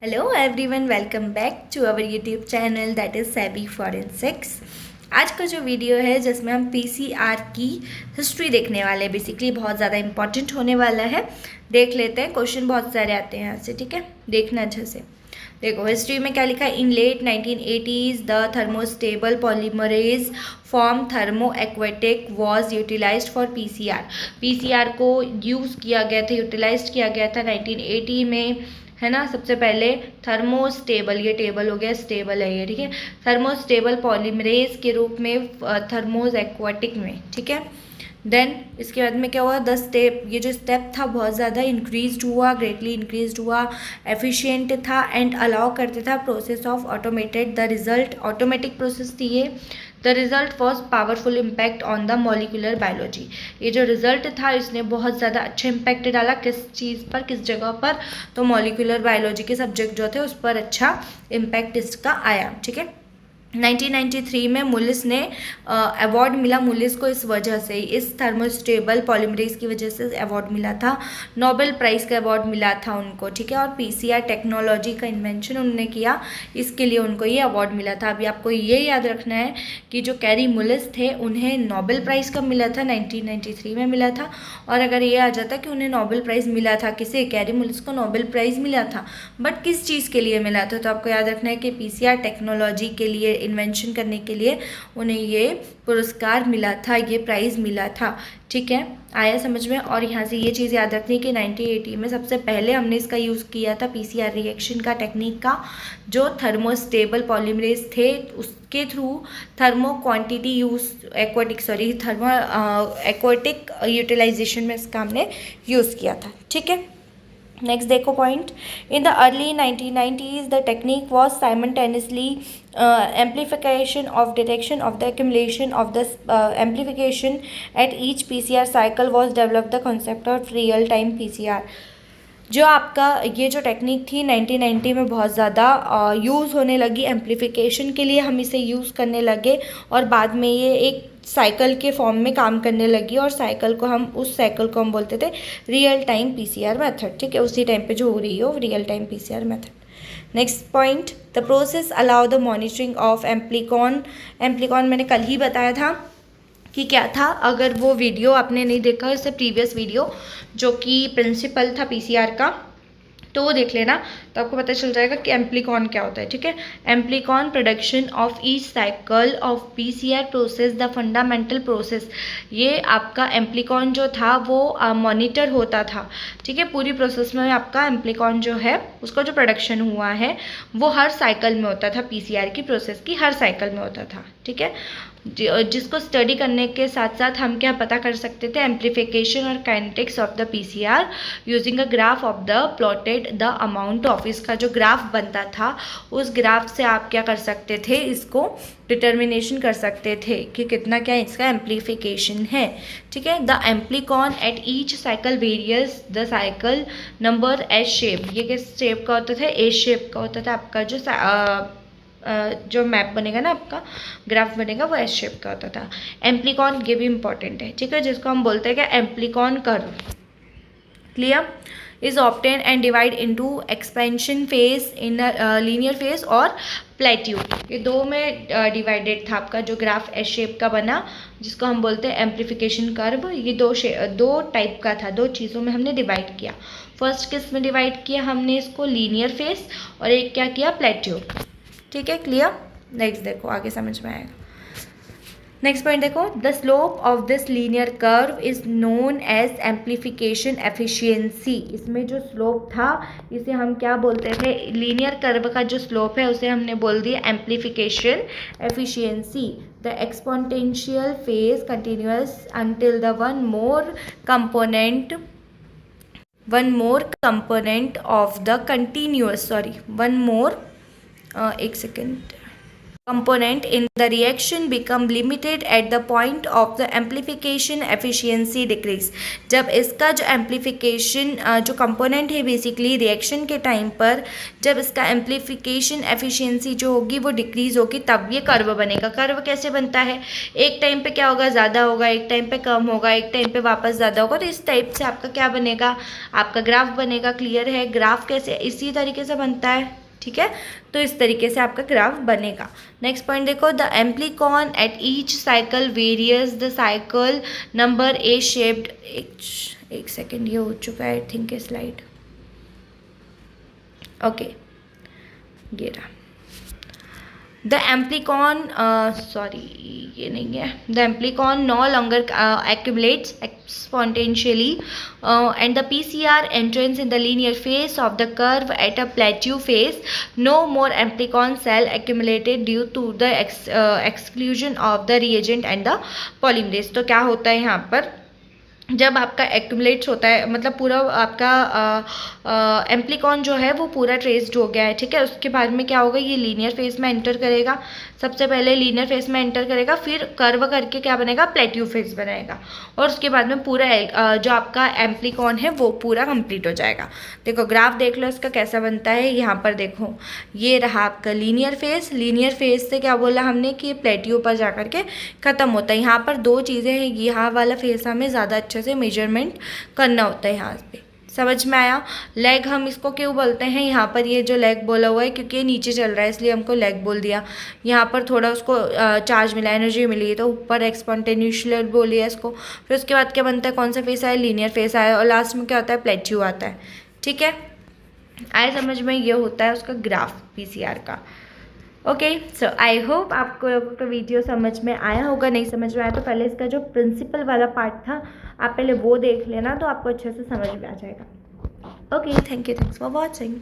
Hello everyone, welcome back to our YouTube channel that is Sebi forensics. आज का जो video है जिसमें हम पीसीआर की हिस्ट्री देखने वाले हैं, बेसिकली बहुत ज़्यादा इंपॉर्टेंट होने वाला है। देख लेते हैं, क्वेश्चन बहुत सारे आते हैं यहाँ से, ठीक है, देखना अच्छे से। देखो हिस्ट्री में क्या लिखा है, in late 1980s the thermostable polymerase form thermo aquatic was utilized for PCR. PCR को यूज़ किया गया था, यूटिलाइज किया गया था 1980 में, है ना। सबसे पहले थर्मोस्टेबल, ये टेबल हो गया, स्टेबल है ये, ठीक है, थर्मोस्टेबल पॉलीमरेज के रूप में, थर्मोज एक्वाटिक में, ठीक है। देन इसके बाद में क्या हुआ, द स्टेप, ये जो स्टेप था बहुत ज़्यादा इंक्रीज हुआ, ग्रेटली इंक्रीज हुआ, एफिशिएंट था एंड अलाउ करते था process of automated, the result automatic process थी ये। The result was powerful impact on the molecular biology. ये जो रिजल्ट था इसने बहुत ज़्यादा अच्छा इम्पैक्ट डाला, किस चीज़ पर, किस जगह पर, तो मॉलिक्यूलर बायोलॉजी के सब्जेक्ट जो थे उस पर अच्छा इम्पैक्ट इसका आया, ठीक है। 1993 में मुलिस ने अवार्ड मिला, मुलिस को इस वजह से, इस थर्मोस्टेबल पॉलीमरेज की वजह से अवार्ड मिला था, नोबेल प्राइज़ का अवार्ड मिला था उनको, ठीक है। और पीसीआर टेक्नोलॉजी का इन्वेंशन उन्होंने किया, इसके लिए उनको ये अवार्ड मिला था। अभी आपको ये याद रखना है कि जो कैरी मुलिस थे उन्हें नोबेल प्राइज़ कब मिला था, 1993 में मिला था। और अगर ये आ जाता कि उन्हें नोबेल प्राइज़ मिला था, किसे, कैरी मुलिस को नोबेल प्राइज़ मिला था, बट किस चीज़ के लिए मिला था, तो आपको याद रखना है कि पीसीआर टेक्नोलॉजी के लिए, इन्वेंशन करने के लिए उन्हें ये पुरस्कार मिला था, ये प्राइज़ मिला था, ठीक है। आया समझ में। और यहाँ से ये चीज़ याद रखनी कि 1980 में सबसे पहले हमने इसका यूज़ किया था, पीसीआर रिएक्शन का टेक्निक का, जो थर्मोस्टेबल पॉलीमरेज थे उसके through thermo quantity use aquatic, sorry, thermo aquatic utilisation में इसका हमने यूज़ किया था, ठीक है। नेक्स्ट देखो point, in the early 1990s the technique was simultaneously amplification of direction of the accumulation of the amplification at each PCR cycle was developed the concept of real time PCR। जो आपका ये जो technique थी 1990 में बहुत ज़्यादा use होने लगी, एम्प्लीफिकेशन के लिए हम इसे यूज़ करने लगे, और बाद में ये एक साइकिल के फॉर्म में काम करने लगी, और साइकिल को हम, उस साइकिल को हम बोलते थे रियल टाइम पीसीआर मेथड, ठीक है। उसी टाइम पे जो हो रही हो real time PCR method. Next point, the process allow the monitoring of amplicon. Amplicon मैंने कल ही बताया था कि क्या था, अगर वो वीडियो आपने नहीं देखा, इससे प्रीवियस वीडियो जो कि प्रिंसिपल था पीसीआर का, तो वो देख लेना, तो आपको पता चल जाएगा कि एम्प्लीकॉन क्या होता है, ठीक है। Amplicon production of each cycle of PCR process the fundamental process. ये आपका एम्प्लीकॉन जो था वो मॉनिटर होता था, ठीक है। पूरी प्रोसेस में आपका एम्प्लीकॉन जो है उसका जो प्रोडक्शन हुआ है वो हर साइकिल में होता था, पीसीआर की प्रोसेस की हर साइकिल में होता था, ठीक है। जिसको स्टडी करने के साथ साथ हम क्या पता कर सकते थे, एम्प्लीफिकेशन और kinetics of the PCR using a graph of the plotted the amount of, इसका जो ग्राफ बनता था उस ग्राफ से आप क्या कर सकते थे, इसको डिटर्मिनेशन कर सकते थे कि कितना क्या इसका एम्प्लीफिकेशन है, ठीक है। The amplicon at each cycle various the cycle number S shape. ये किस शेप का होता था, एस शेप का होता था। आपका जो मैप बनेगा ना, आपका ग्राफ बनेगा, वो एस शेप का होता था। एम्प्लीकॉन, ये भी इंपॉर्टेंट है, ठीक है, जिसको हम बोलते हैं क्या, amplicon curve. Clear, is obtain and divide into expansion phase, in linear phase और प्लेट्यू। ये दो में डिवाइडेड था आपका जो ग्राफ एस शेप का बना, जिसको हम बोलते हैं एम्प्लीफिकेशन कर्व। ये दो टाइप का था, दो चीज़ों में हमने डिवाइड किया। फर्स्ट किस में डिवाइड किया हमने इसको, लीनियर फेज, और एक क्या किया, प्लेट्यू, ठीक है। क्लियर, नेक्स्ट देखो आगे समझ में आएगा। नेक्स्ट पॉइंट देखो, the slope of this linear curve is known as amplification efficiency. इसमें जो स्लोप था इसे हम क्या बोलते थे, लीनियर कर्व का जो स्लोप है उसे हमने बोल दिया amplification efficiency. The exponential phase continuous until the one more component of the continuous, sorry, one more, एक second, component in the reaction become limited at the point of the amplification efficiency decrease। जब इसका जो amplification जो component है basically reaction के time पर जब इसका एम्पलीफिकेशन एफिशिएंसी जो होगी वो डिक्रीज होगी तब ये कर्व बनेगा। कर्व कैसे बनता है, एक टाइम पे क्या होगा, ज़्यादा होगा, एक टाइम पे कम होगा, एक टाइम पे वापस ज़्यादा होगा। तो इस टाइप से आपका क्या बनेगा, आपका ग्राफ बनेगा। क्लियर है, ग्राफ कैसे इसी तरीके से बनता है, ठीक है। तो इस तरीके से आपका ग्राफ बनेगा। नेक्स्ट पॉइंट देखो, the amplicon at each cycle various the cycle number a shaped. एक सेकेंड, ये हो चुका है आई थिंक स्लाइड। ओके, ये रहा। द एम्प्लीकॉन सॉरी ये नहीं है, the amplicon no longer accumulates exponentially and the PCR entrance in the linear phase of the curve at a plateau phase. No more amplicon cell accumulated due to the exclusion of the reagent and the polymerase। तो क्या होता है यहाँ पर, जब आपका accumulates होता है मतलब पूरा आपका एम्प्लीकॉन जो है वो पूरा ट्रेस्ड हो गया है, ठीक है। उसके बाद में क्या होगा, ये लीनियर फेज में एंटर करेगा। सबसे पहले लीनियर फेज में एंटर करेगा, फिर कर्व करके क्या बनेगा, प्लेट्यू फेज बनाएगा, और उसके बाद में पूरा जो आपका एम्प्लीकॉन है वो पूरा कंप्लीट हो जाएगा। देखो ग्राफ देख लो इसका कैसा बनता है। यहाँ पर देखो ये रहा आपका लीनियर फेज। लीनियर फेज से क्या बोला हमने कि प्लेट्यू पर जा करके ख़त्म होता है। यहाँ पर दो चीज़ें हैं, यहाँ वाला फेज हमें ज़्यादा अच्छे से मेजरमेंट करना होता है। यहाँ पे समझ में आया। लेग हम इसको क्यों बोलते हैं, यहाँ पर ये जो लेग बोला हुआ है क्योंकि ये नीचे चल रहा है इसलिए हमको लेग बोल दिया। यहाँ पर थोड़ा उसको चार्ज मिला, एनर्जी मिली, तो ऊपर एक्सपोनेंशियल बोलिए इसको। फिर उसके बाद क्या बनता है, कौन सा फेस आया, लीनियर फेस आया, और लास्ट में क्या होता है, प्लेट्यू आता है, ठीक है। आए समझ में, ये होता है उसका ग्राफ पीसीआर का। ओके, सो आई होप आपको लोगों का वीडियो समझ में आया होगा। नहीं समझ में आया तो पहले इसका जो प्रिंसिपल वाला पार्ट था आप पहले वो देख लेना, तो आपको अच्छे से समझ में आ जाएगा। Okay, thank you, thanks for watching.